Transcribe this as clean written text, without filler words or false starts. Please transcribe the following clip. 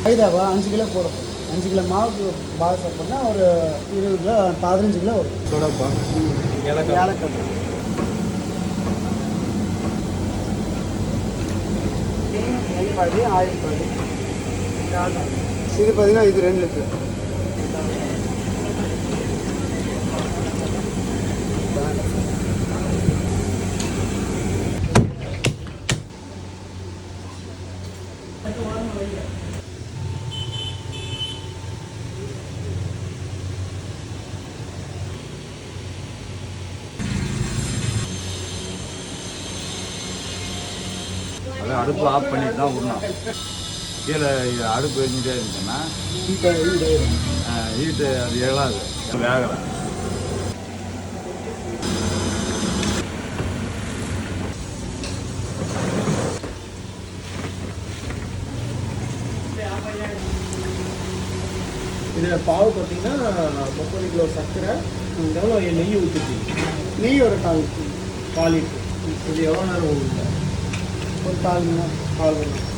மைதாவா 5 kilo போடும். 5 kilo மாவுக்கு பால் சாப்பிட்னா ஒரு 20 கிலோ 15 கிலோ வரும். சோடாப்பா ஏலக்காய் நெய் பாதி ஆயில் பாதி. இது பார்த்தீங்கன்னா இது 2 லிட்டர். அதை அடுப்பு ஆஃப் பண்ணிட்டு தான் விடணும். கீழே அடுப்பு எரிஞ்சிட்டே இருந்துச்சுன்னா ஹீட்டு அது எழாது, வேகலை. இதில் பாவு பார்த்தீங்கன்னா 30 கிலோ சர்க்கரை, எவ்வளோ நெய் ஊற்றிருக்கீங்க? நெய் ஒரு 4 லிட்டர். இது எவ்வளோ நேரம் ஊற்றுங்க? ஒரு 4 மணி நேரம். 4 மணி நேரம்.